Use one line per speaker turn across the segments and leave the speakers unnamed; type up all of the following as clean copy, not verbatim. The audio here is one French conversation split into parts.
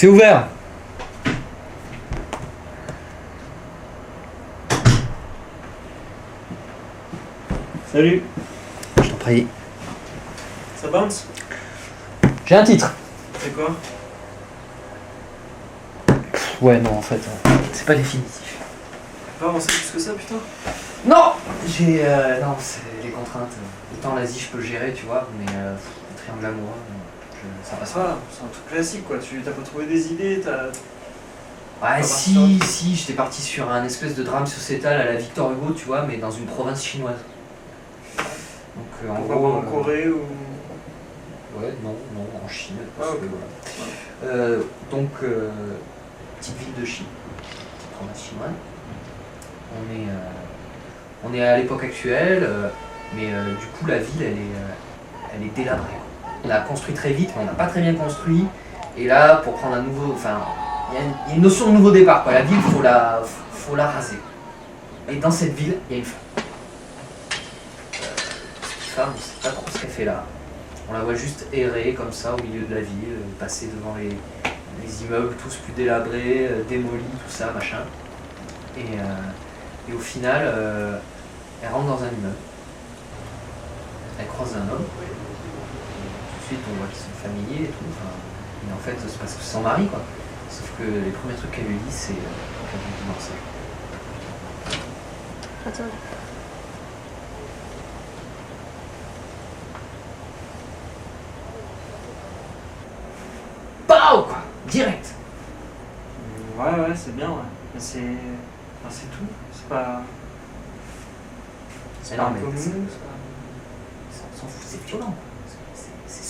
C'est ouvert.
Salut.
Je t'en prie.
Ça bounce?
J'ai un titre.
C'est quoi?
Ouais, non, en fait, c'est pas définitif.
Pas avancer plus que ça, putain.
Non. Non, c'est les contraintes. Autant l'Asie, je peux gérer, tu vois, mais le triangle amoureux, ça passe pas.
Ah, c'est un truc classique, quoi. T'as pas trouvé des idées, t'as...
Ouais,
Pas
si, j'étais parti sur un espèce de drame sociétal à la Victor Hugo, tu vois, mais dans une province chinoise. Donc, en
Pourquoi
gros,
pas en Corée ou...
Ouais, non, en Chine.
Ah, ok.
Voilà. Donc, petite ville de Chine, petite province chinoise. On est à l'époque actuelle, mais du coup, la ville, elle est délabrée. On a construit très vite, mais on n'a pas très bien construit. Et là, pour prendre un nouveau... Enfin, il y a une notion de nouveau départ, quoi. La ville, faut la raser. Et dans cette ville, il y a une femme. Cette femme, on ne sait pas trop ce qu'elle fait là. On la voit juste errer comme ça au milieu de la ville, passer devant les immeubles tous plus délabrés, démolis, tout ça, machin. Et au final, elle rentre dans un immeuble. Elle croise un homme. Tout de suite, on voit qu'ils sont familiers et tout. Enfin, et en fait, c'est parce que c'est son mari, quoi. Sauf que les premiers trucs qu'elle lui dit, c'est qu'elle veut divorcer.
Attends.
Pow, quoi. Direct.
Ouais, c'est bien, ouais. Mais c'est... Enfin, c'est tout. C'est pas... C'est pas un peu mou, c'est pas...
On s'en fout, c'est violent.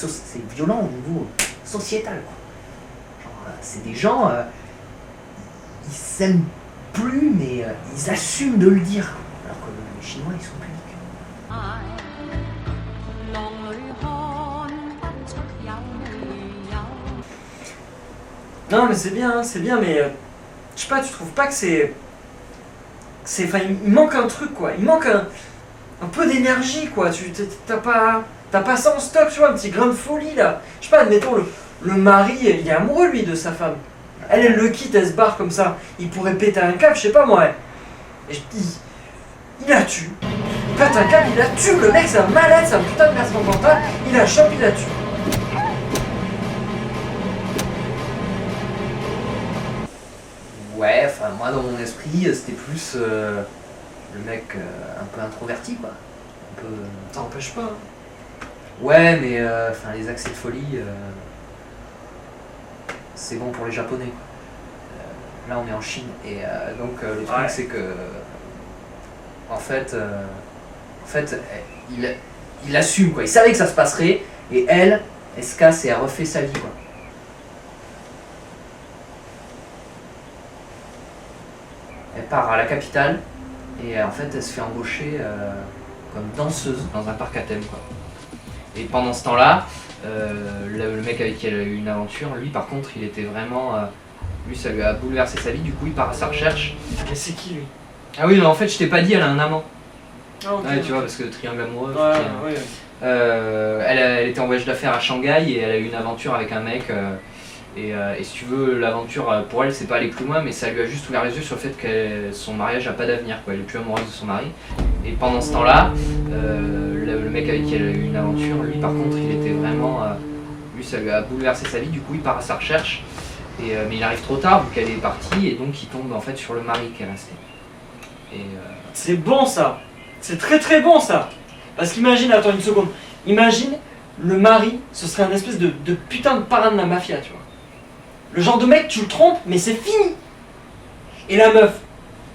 C'est violent au niveau sociétal, quoi. Genre, c'est des gens, ils s'aiment plus, mais ils assument de le dire. Alors que les Chinois, ils sont pudiques.
Non, mais c'est bien, mais... je sais pas, tu trouves pas que c'est... Enfin, il manque un truc, quoi. Il manque un peu d'énergie, quoi. T'as pas ça en stock, tu vois, un petit grain de folie, là. Je sais pas, admettons, le mari, il est amoureux, lui, de sa femme. Elle le quitte, elle se barre comme ça. Il pourrait péter un câble, je sais pas, moi. Et il la tue. Il pète un câble, il la tue. Le mec, c'est un malade, c'est un putain de mercenaire mental. Il la chope, il la tue.
Ouais, enfin, moi, dans mon esprit, c'était plus le mec un peu introverti, quoi. Un peu...
Ça empêche pas. Hein.
Ouais, mais enfin, les accès de folie, c'est bon pour les Japonais. Là, on est en Chine, et donc le truc,
Ouais.
c'est que, en fait, il assume, quoi. Il savait que ça se passerait, et elle se casse et elle refait sa vie, quoi. Elle part à la capitale, et en fait, elle se fait embaucher comme danseuse dans un parc à thème, quoi. Et pendant ce temps-là, le mec avec qui elle a eu une aventure, lui par contre, il était vraiment... lui, ça lui a bouleversé sa vie, du coup il part à sa recherche.
Mais c'est qui, lui?
Ah oui, mais en fait, je t'ai pas dit, elle a un amant.
Ah, ok.
Ouais, tu vois, parce que triangle amoureux...
Ouais.
elle était en voyage d'affaires à Shanghai et elle a eu une aventure avec un mec. Et si tu veux, l'aventure, pour elle, c'est pas aller plus loin, mais ça lui a juste ouvert les yeux sur le fait que son mariage a pas d'avenir, quoi. Elle est plus amoureuse de son mari. Et pendant ce temps-là, le mec avec qui elle a eu une aventure, lui par contre, il était vraiment... lui, ça lui a bouleversé sa vie, du coup, il part à sa recherche. Mais il arrive trop tard, vu qu'elle est partie, et donc il tombe en fait sur le mari qui est resté.
C'est bon, ça. C'est très très bon, ça. Parce qu'imagine, attends une seconde. Imagine, le mari, ce serait un espèce de putain de parrain de la mafia, tu vois. Le genre de mec, tu le trompes, mais c'est fini. Et la meuf,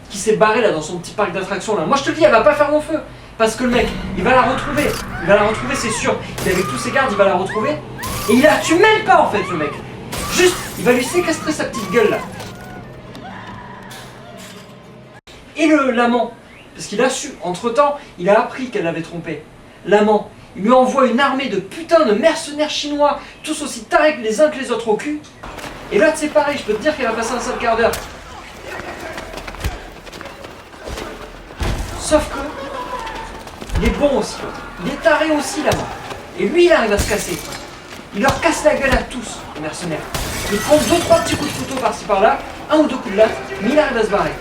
qui s'est barrée là dans son petit parc d'attractions là, moi je te le dis, elle va pas faire long feu. Parce que le mec, il va la retrouver. Il va la retrouver, c'est sûr. Il est avec tous ses gardes, il va la retrouver. Et il la tue même pas en fait, le mec. Juste, il va lui séquestrer sa petite gueule là. Et l'amant, parce qu'il a su, entre-temps, il a appris qu'elle l'avait trompé. L'amant, il lui envoie une armée de putains de mercenaires chinois, tous aussi tarés les uns que les autres au cul. Et là, c'est pareil, je peux te dire qu'elle va passer un sale quart d'heure. Sauf que, il est bon aussi, il est taré aussi, l'amant. Et lui, il arrive à se casser. Il leur casse la gueule à tous, les mercenaires. Il prend 2-3 petits coups de couteau par-ci par-là, 1 ou 2 coups de latte, mais il arrive à se barrer.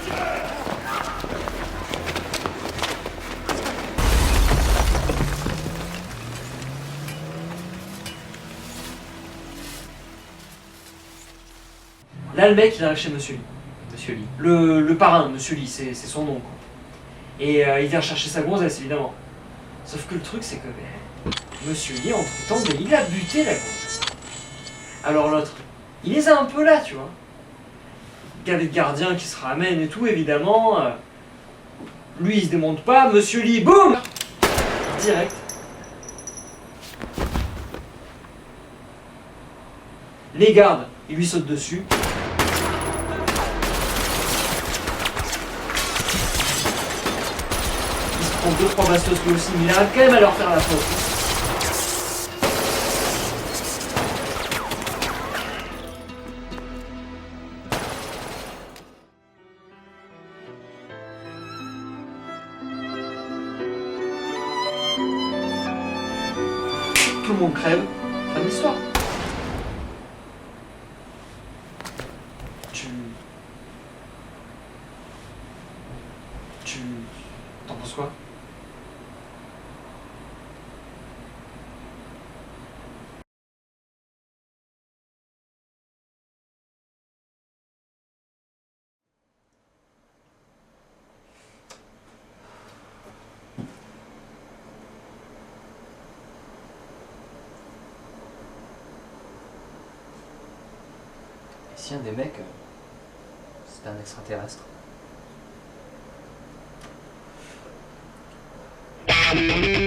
Là, le mec, il arrive chez Monsieur Lee.
Monsieur Lee.
Le parrain, Monsieur Lee, c'est son nom. Quoi. Et il vient chercher sa gonzesse, évidemment. Sauf que le truc, c'est que Monsieur Lee, entre-temps, il a buté la gonzesse. Alors l'autre, il les a un peu là, tu vois. Il y a des gardiens qui se ramènent et tout, évidemment. Lui, il se démonte pas. Monsieur Lee, boum, direct. Les gardes, ils lui sautent dessus. Il se prend 2-3 bastos lui aussi, mais il arrive quand même à leur faire la faute. Tout le monde crève, fin de l'histoire. T'en penses quoi?
Et si un des mecs, c'était un extraterrestre?
Thank you.